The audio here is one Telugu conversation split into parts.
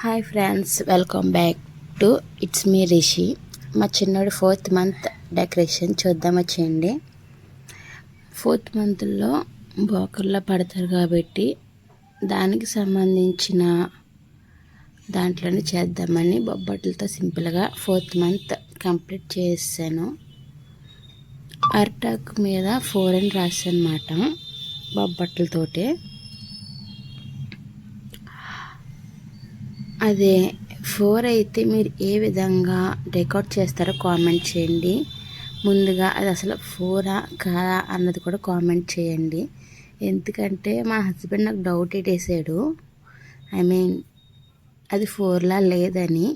Hi friends, welcome back to it's me Rishi. మా చిన్నోడి 4th మంత్ డెకరేషన్ చూద్దాం వచ్చేయండి. 4th మంత్లో బోకర్లో పడతారు కాబట్టి దానికి సంబంధించిన దాంట్లోనే చేద్దామని బొబ్బట్లతో సింపుల్గా 4th మంత్ కంప్లీట్ చేసాను. అరిటాకు మీద 4 అని రాసాను అన్నమాట బొబ్బట్లతోటే. అదే 4 అయితే మీరు ఏ విధంగా డెకరేట్ చేస్తారో కామెంట్ చేయండి. ముందుగా అది అసలు 4 కాదా అన్నది కూడా కామెంట్ చేయండి. ఎందుకంటే మా హస్బెండ్ నాకు డౌట్ వేసాడు. అది 4లా లేదని.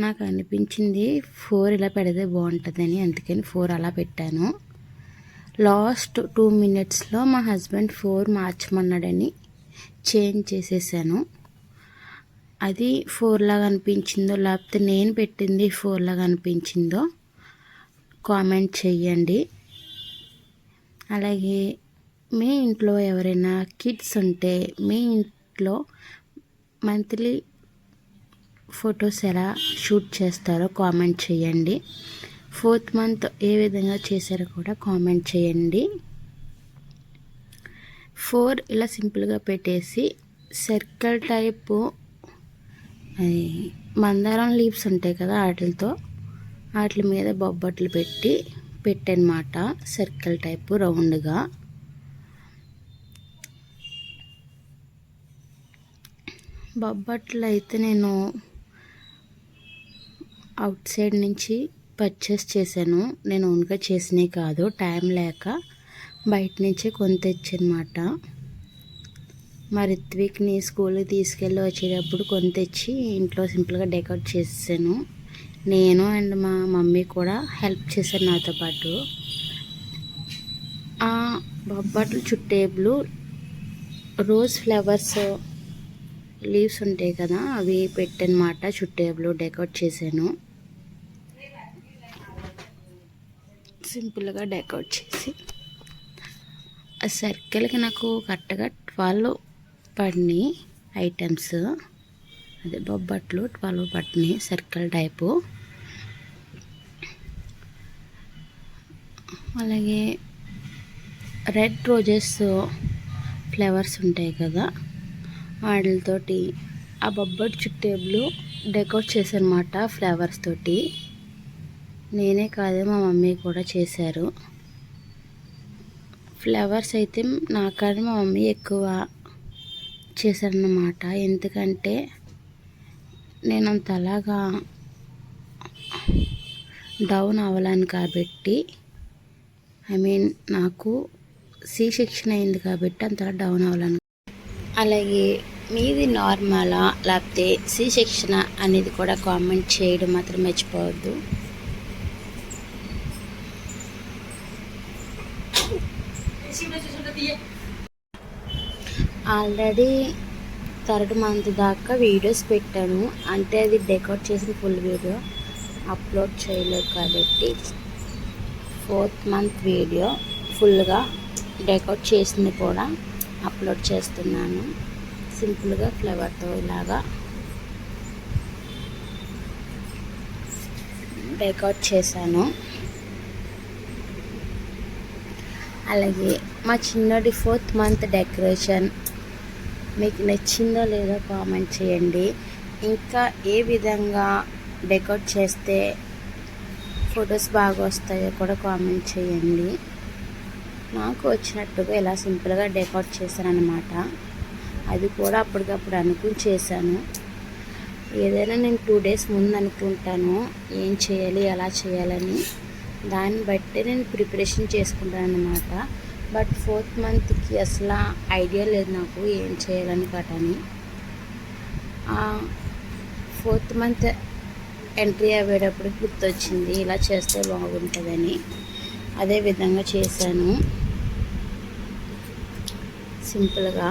నాకు అనిపించింది 4 ఇలా పెడితే బాగుంటుందని, అందుకని 4 అలా పెట్టాను. లాస్ట్ 2 minutesలో మా హస్బెండ్ 4 మార్చమన్నాడని చేంజ్ చేసేసాను. అది 4 లాగా అనిపించిందో లేకపోతే నేను పెట్టింది 4 లాగా అనిపించిందో కామెంట్ చెయ్యండి. అలాగే మీ ఇంట్లో ఎవరైనా కిడ్స్ ఉంటే మీ ఇంట్లో మంత్లీ ఫొటోస్ ఎలా షూట్ చేస్తారో కామెంట్ చేయండి. 4th మంత్ ఏ విధంగా చేశారో కూడా కామెంట్ చేయండి. 4 ఇలా సింపుల్గా పెట్టేసి సర్కిల్ టైపు మందారం లీవ్స్ ఉంటాయి కదా, వాటి మీద బొబ్బట్లు పెట్టనమాట. సర్కిల్ టైపు రౌండ్గా. బొబ్బట్లు అయితే నేను అవుట్ సైడ్ నుంచి పర్చేస్ చేశాను. నేను ఓన్గా చేసినవి కాదు, టైం లేక బయట నుంచే కొని తెచ్చనమాట. మా రిత్విక్ని స్కూల్కి తీసుకెళ్ళి వచ్చేటప్పుడు కొని తెచ్చి ఇంట్లో సింపుల్గా డెకరేట్ చేసాను. నేను అండ్ మా మమ్మీ కూడా హెల్ప్ చేశారు నాతో పాటు. ఆ బొబ్బట్లు చుట్టేబులు రోజ్ ఫ్లవర్స్ లీవ్స్ ఉంటాయి కదా, అవి పెట్టనమాట. చుట్టేబులు డెకరేట్ చేశాను. సింపుల్గా డెకరేట్ చేసి ఆ సర్కిల్కి నాకు కరెక్ట్గా 12 పడినాయి ఐటమ్స్. అదే బొబ్బట్లు 12 పడినాయి సర్కిల్ టైపు. అలాగే రెడ్ రోజెస్ ఫ్లవర్స్ ఉంటాయి కదా, వాటితోటి ఆ బొబ్బట్టు చుట్టేబులు డెకరేట్ చేశానమాట ఫ్లవర్స్ తోటి. నేనే కాదు, మా మమ్మీ కూడా చేశారు. ఫ్లవర్స్ అయితే నాకన్నా మా మమ్మీ ఎక్కువ చేశారన్నమాట. ఎందుకంటే నేను అంతలాగా డౌన్ అవ్వలేను కాబట్టి, నాకు C-సెక్షన్ అయింది కాబట్టి అంతలా డౌన్ అవ్వలేను. అలాగే మీది నార్మలా లేకపోతే C-సెక్షనా అనేది కూడా కామెంట్ చేయడం మాత్రం మర్చిపోవద్దు. ఆల్రెడీ 3rd మంత్ దాకా వీడియోస్ పెట్టాను, అంటే అది డెకరేట్ చేసిన ఫుల్ వీడియో అప్లోడ్ చేయలేదు కాబట్టి 4th మంత్ వీడియో ఫుల్గా డెకరేట్ చేసింది కూడా అప్లోడ్ చేస్తున్నాను. సింపుల్గా ఫ్లవర్తో ఇలాగా డెకరేట్ చేశాను. అలాగే మా చిన్నోడి 4th మంత్ డెకరేషన్ మీకు నచ్చిందో లేదో కామెంట్ చేయండి. ఇంకా ఏ విధంగా డెకరేట్ చేస్తే ఫొటోస్ బాగా వస్తాయో కూడా కామెంట్ చేయండి. నాకు వచ్చినట్టుగా ఇలా సింపుల్గా డెకరేట్ చేశాను అన్నమాట. అది కూడా అప్పటికప్పుడు అనుకుని చేశాను. ఏదైనా నేను 2 days ముందు అనుకుంటాను ఏం చేయాలి ఎలా చేయాలని, దాన్ని బట్టి నేను ప్రిపరేషన్ చేసుకుంటాను అన్నమాట. బట్ 4th మంత్కి అసలు ఐడియా లేదు నాకు ఏం చేయాలని కటని. 4th మంత్ ఎంట్రీ అయ్యేటప్పుడు గుర్తొచ్చింది ఇలా చేస్తే బాగుంటుందని. అదే విధంగా చేశాను సింపుల్గా.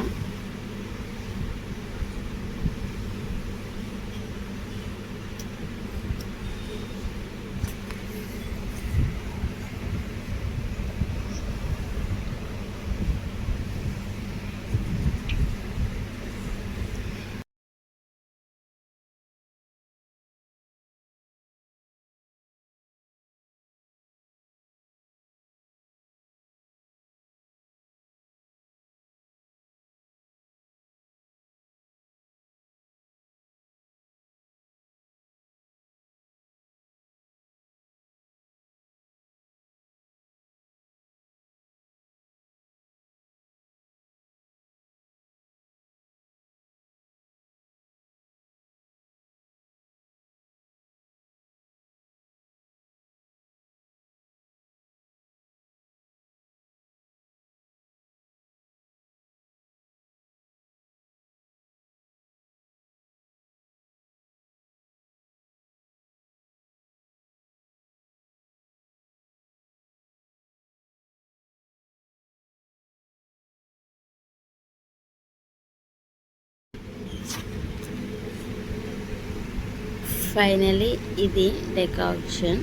ఫైనలీ ఇది డెకరేషన్.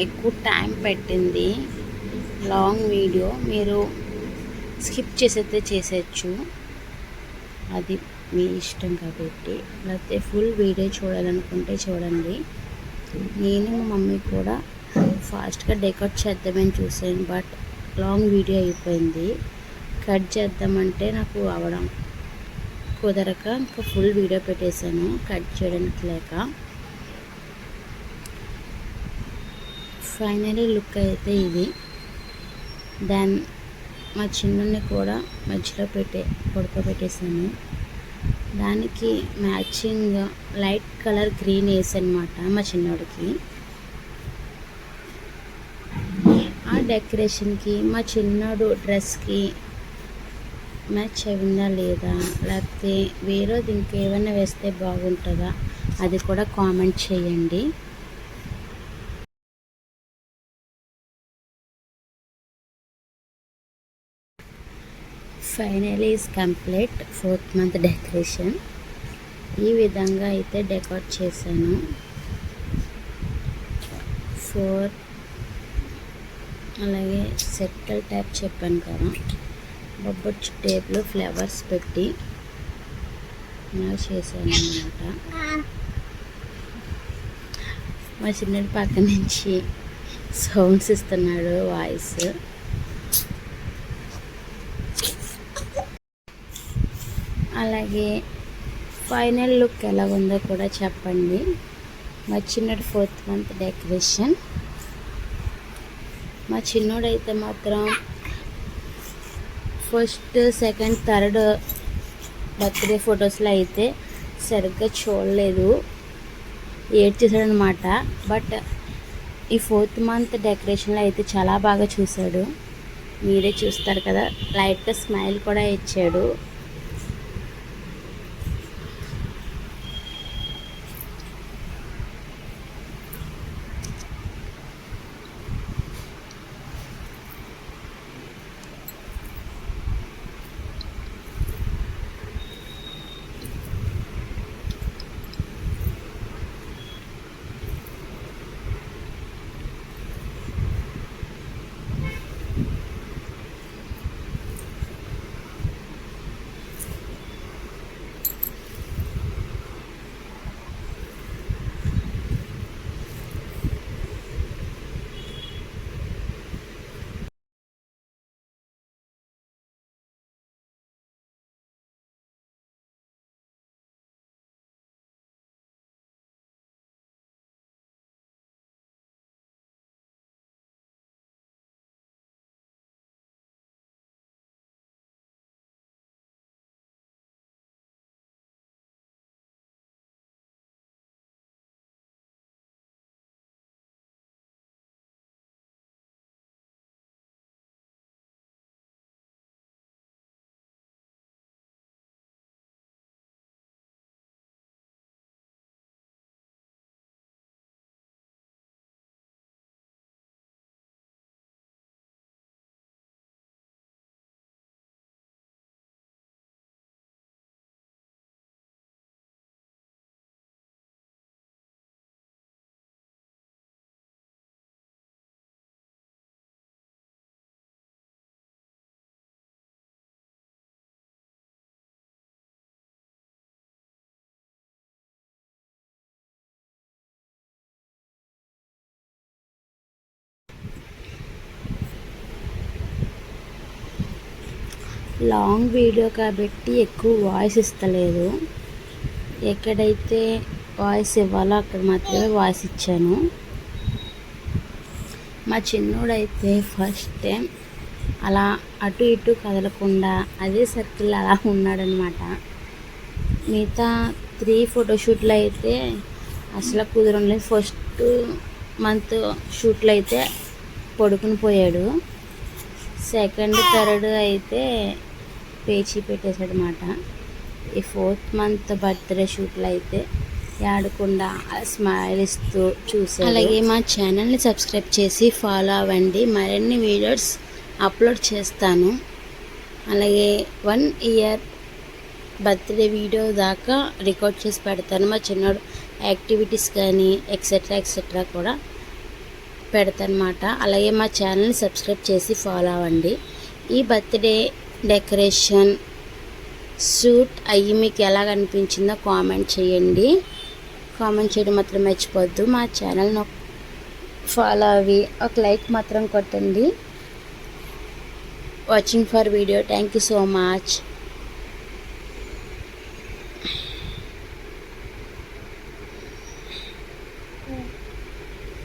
ఎక్కువ టైం పెట్టింది, లాంగ్ వీడియో. మీరు స్కిప్ చేసేస్తే చేసేయచ్చు, అది మీ ఇష్టం కాబట్టి. లేకపోతే ఫుల్ వీడియో చూడాలనుకుంటే చూడండి. నేను మా మమ్మీ కూడా ఫాస్ట్గా డెకరేట్ చేద్దామని చూసాను, బట్ లాంగ్ వీడియో అయిపోయింది. కట్ చేద్దామంటే నాకు అవడం కుదరక ఇంకా ఫుల్ వీడియో పెట్టేశాను, కట్ చేయడానికి లేక. ఫైనలీ లుక్ అయితే ఇది. దెన్ మా చిన్నని కూడా మధ్యలో పడుకోబెట్టేసాను. దానికి మ్యాచింగ్ లైట్ కలర్ గ్రీన్ వేసనమాట మా చిన్నోడికి. ఆ డెకరేషన్కి మా చిన్నోడు డ్రెస్కి మ్యాచ్ అయిందా లేదా, లేకపోతే వేరేది ఇంకేమైనా వేస్తే బాగుంటుందా, అది కూడా కామెంట్ చేయండి. Finally is complete 4th month decoration. ఈ విధంగా అయితే డెకరేట్ చేశాను. 4 అలాగే సర్కిల్ టైప్ చెప్పాను కదా, బొబ్బొచ్చు టేప్లో ఫ్లవర్స్ పెట్టి ఇలా చేశాను అన్నమాట. మా చిన్నది పక్క నుంచి సౌండ్స్ ఇస్తున్నాడు, వాయిస్. అలాగే ఫైనల్ లుక్ ఎలా ఉందో కూడా చెప్పండి. మా చిన్నోడు 4th మంత్ డెకరేషన్. మా చిన్నోడైతే మాత్రం ఫస్ట్, సెకండ్, థర్డ్ బర్త్డే ఫొటోస్లో అయితే సరిగ్గా చూడలేదు, ఏడ్చేసాడనమాట. బట్ ఈ 4th మంత్ డెకరేషన్లో అయితే చాలా బాగా చూశాడు. మీరే చూస్తారు కదా, లైట్గా స్మైల్ కూడా ఇచ్చాడు. లాంగ్ వీడియో కాబట్టి ఎక్కువ వాయిస్ ఇస్తలేదు. ఎక్కడైతే వాయిస్ ఇవ్వాలో అక్కడ మాత్రమే వాయిస్ ఇచ్చాను. మా చిన్నోడైతే ఫస్ట్ టైం అలా అటు ఇటు కదలకుండా అదే సర్కిల్ అలా ఉన్నాడనమాట. మిగతా 3 ఫోటోషూట్లు అయితే అసలు కుదరలేదు. ఫస్ట్ మంత్ షూట్లో అయితే పడుకుని పోయాడు. సెకండ్, థర్డ్ అయితే పేచీ పెట్టేశాడు అన్నమాట. ఈ 4th మంత్ బర్త్డే షూట్లో అయితే ఆడకుండా స్మైల్ ఇస్తూ చూసాడు. అలాగే మా ఛానల్ని సబ్స్క్రైబ్ చేసి ఫాలో అవ్వండి, మరిన్ని వీడియోస్ అప్లోడ్ చేస్తాను. అలాగే 1 ఇయర్ బర్త్డే వీడియో దాకా రికార్డ్ చేసి పెడతాను. మా చిన్నోడు యాక్టివిటీస్ కానీ ఎక్సెట్రా కూడా పెడతానమాట. అలాగే మా ఛానల్ని సబ్స్క్రైబ్ చేసి ఫాలో అవ్వండి. ఈ బర్త్డే డెకరేషన్ షూట్ అయ్యి మీకు ఎలా అనిపించిందో కామెంట్ చేయండి. కామెంట్ చేయడం మాత్రం మర్చిపోద్దు. మా ఛానల్ని ఫాలో అవి ఒక లైక్ మాత్రం కొట్టండి. Watching for video. Thank you so much.